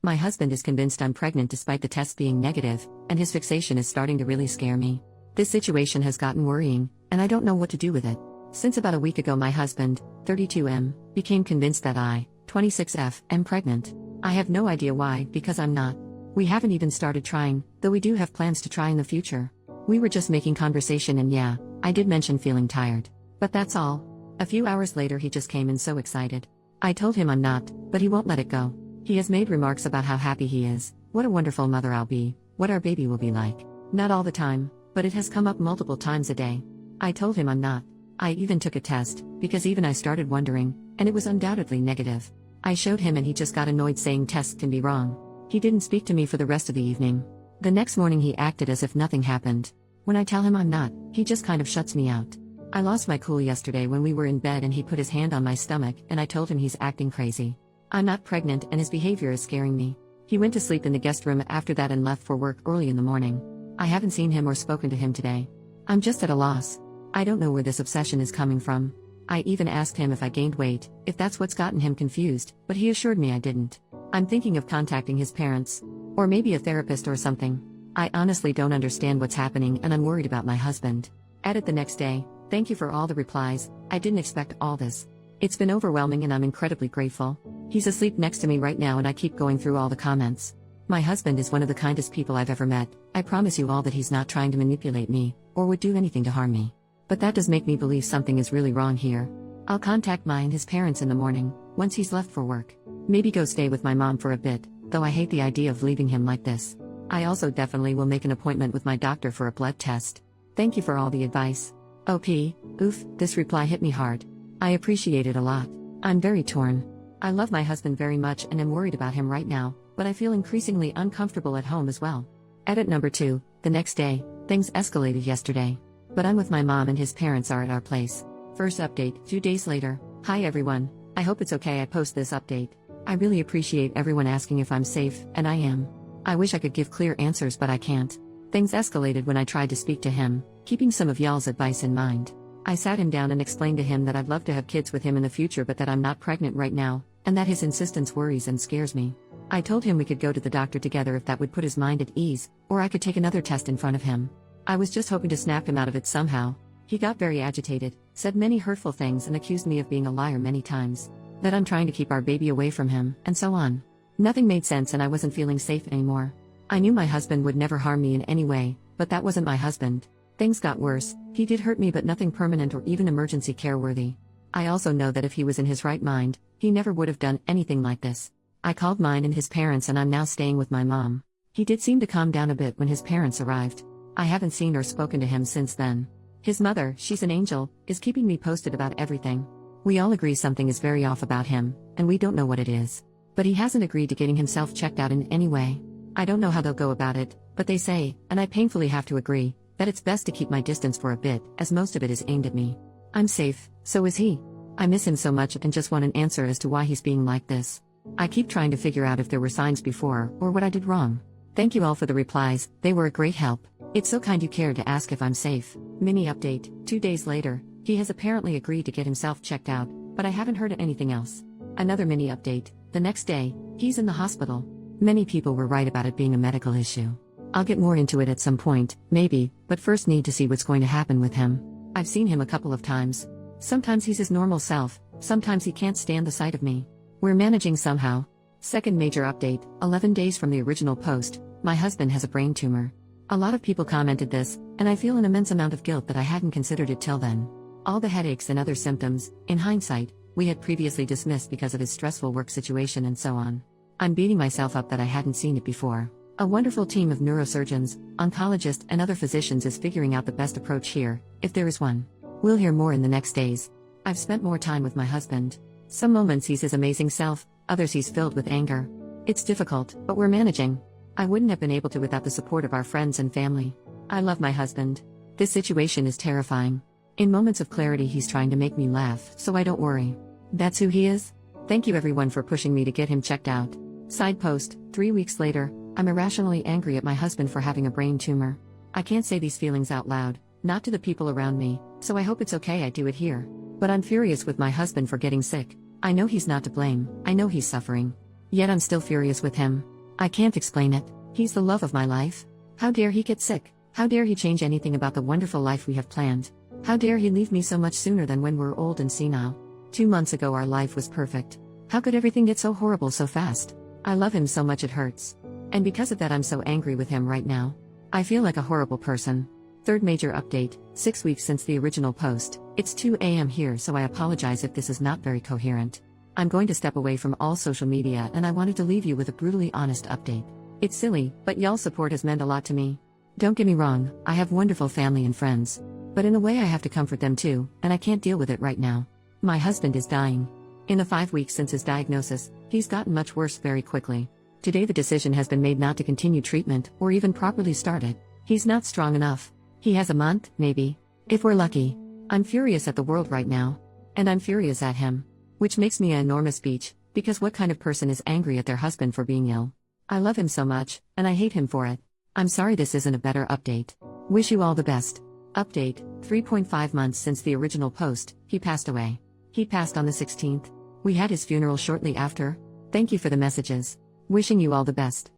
My husband is convinced I'm pregnant despite the test being negative, and his fixation is starting to really scare me. This situation has gotten worrying, and I don't know what to do with it. Since about a week ago my husband, 32M, became convinced that I, 26F, am pregnant. I have no idea why, because I'm not. We haven't even started trying, though we do have plans to try in the future. We were just making conversation and yeah, I did mention feeling tired. But that's all. A few hours later he just came in so excited. I told him I'm not, but he won't let it go. He has made remarks about how happy he is, what a wonderful mother I'll be, what our baby will be like. Not all the time, but it has come up multiple times a day. I told him I'm not. I even took a test, because even I started wondering, and it was undoubtedly negative. I showed him and he just got annoyed saying tests can be wrong. He didn't speak to me for the rest of the evening. The next morning he acted as if nothing happened. When I tell him I'm not, he just kind of shuts me out. I lost my cool yesterday when we were in bed and he put his hand on my stomach and I told him he's acting crazy. I'm not pregnant and his behavior is scaring me. He went to sleep in the guest room after that and left for work early in the morning. I haven't seen him or spoken to him today. I'm just at a loss. I don't know where this obsession is coming from. I even asked him if I gained weight, if that's what's gotten him confused, but he assured me I didn't. I'm thinking of contacting his parents. Or maybe a therapist or something. I honestly don't understand what's happening and I'm worried about my husband. Added the next day, thank you for all the replies, I didn't expect all this. It's been overwhelming and I'm incredibly grateful. He's asleep next to me right now and I keep going through all the comments. My husband is one of the kindest people I've ever met. I promise you all that he's not trying to manipulate me, or would do anything to harm me. But that does make me believe something is really wrong here. I'll contact his parents in the morning, once he's left for work. Maybe go stay with my mom for a bit, though I hate the idea of leaving him like this. I also definitely will make an appointment with my doctor for a blood test. Thank you for all the advice. Oof, this reply hit me hard. I appreciate it a lot. I'm very torn. I love my husband very much and am worried about him right now, but I feel increasingly uncomfortable at home as well. Edit number 2, the next day, things escalated yesterday. But I'm with my mom and his parents are at our place. First update, 2 days later. Hi everyone, I hope it's okay I post this update. I really appreciate everyone asking if I'm safe, and I am. I wish I could give clear answers but I can't. Things escalated when I tried to speak to him, keeping some of y'all's advice in mind. I sat him down and explained to him that I'd love to have kids with him in the future but that I'm not pregnant right now, and that his insistence worries and scares me. I told him we could go to the doctor together if that would put his mind at ease, or I could take another test in front of him. I was just hoping to snap him out of it somehow. He got very agitated, said many hurtful things and accused me of being a liar many times. That I'm trying to keep our baby away from him, and so on. Nothing made sense and I wasn't feeling safe anymore. I knew my husband would never harm me in any way, but that wasn't my husband. Things got worse, he did hurt me but nothing permanent or even emergency care worthy. I also know that if he was in his right mind, he never would have done anything like this. I called mine and his parents and I'm now staying with my mom. He did seem to calm down a bit when his parents arrived. I haven't seen or spoken to him since then. His mother, she's an angel, is keeping me posted about everything. We all agree something is very off about him, and we don't know what it is. But he hasn't agreed to getting himself checked out in any way. I don't know how they'll go about it, but they say, and I painfully have to agree, that it's best to keep my distance for a bit, as most of it is aimed at me. I'm safe, so is he. I miss him so much and just want an answer as to why he's being like this. I keep trying to figure out if there were signs before, or what I did wrong. Thank you all for the replies, they were a great help. It's so kind you cared to ask if I'm safe. Mini update, 2 days later, he has apparently agreed to get himself checked out, but I haven't heard anything else. Another mini update, the next day, he's in the hospital. Many people were right about it being a medical issue. I'll get more into it at some point, maybe, but first need to see what's going to happen with him. I've seen him a couple of times. Sometimes he's his normal self, sometimes he can't stand the sight of me. We're managing somehow. Second major update, 11 days from the original post, my husband has a brain tumor. A lot of people commented this, and I feel an immense amount of guilt that I hadn't considered it till then. All the headaches and other symptoms, in hindsight, we had previously dismissed because of his stressful work situation and so on. I'm beating myself up that I hadn't seen it before. A wonderful team of neurosurgeons, oncologists and other physicians is figuring out the best approach here, if there is one. We'll hear more in the next days. I've spent more time with my husband. Some moments he's his amazing self, others he's filled with anger. It's difficult, but we're managing. I wouldn't have been able to without the support of our friends and family. I love my husband. This situation is terrifying. In moments of clarity he's trying to make me laugh, so I don't worry. That's who he is? Thank you everyone for pushing me to get him checked out. Side post, 3 weeks later, I'm irrationally angry at my husband for having a brain tumor. I can't say these feelings out loud, not to the people around me, so I hope it's okay I do it here. But I'm furious with my husband for getting sick. I know he's not to blame, I know he's suffering. Yet I'm still furious with him. I can't explain it. He's the love of my life. How dare he get sick? How dare he change anything about the wonderful life we have planned? How dare he leave me so much sooner than when we're old and senile? 2 months ago our life was perfect. How could everything get so horrible so fast? I love him so much it hurts. And because of that I'm so angry with him right now. I feel like a horrible person. Third major update, 6 weeks since the original post. It's 2 a.m. here, so I apologize if this is not very coherent. I'm going to step away from all social media and I wanted to leave you with a brutally honest update. It's silly, but y'all's support has meant a lot to me. Don't get me wrong, I have wonderful family and friends. But in a way I have to comfort them too, and I can't deal with it right now. My husband is dying. In the 5 weeks since his diagnosis, he's gotten much worse very quickly. Today the decision has been made not to continue treatment, or even properly start it. He's not strong enough. He has a month, maybe. If we're lucky. I'm furious at the world right now. And I'm furious at him. Which makes me an enormous beach, because what kind of person is angry at their husband for being ill? I love him so much, and I hate him for it. I'm sorry this isn't a better update. Wish you all the best. Update, 3.5 months since the original post, he passed away. He passed on the 16th. We had his funeral shortly after. Thank you for the messages. Wishing you all the best.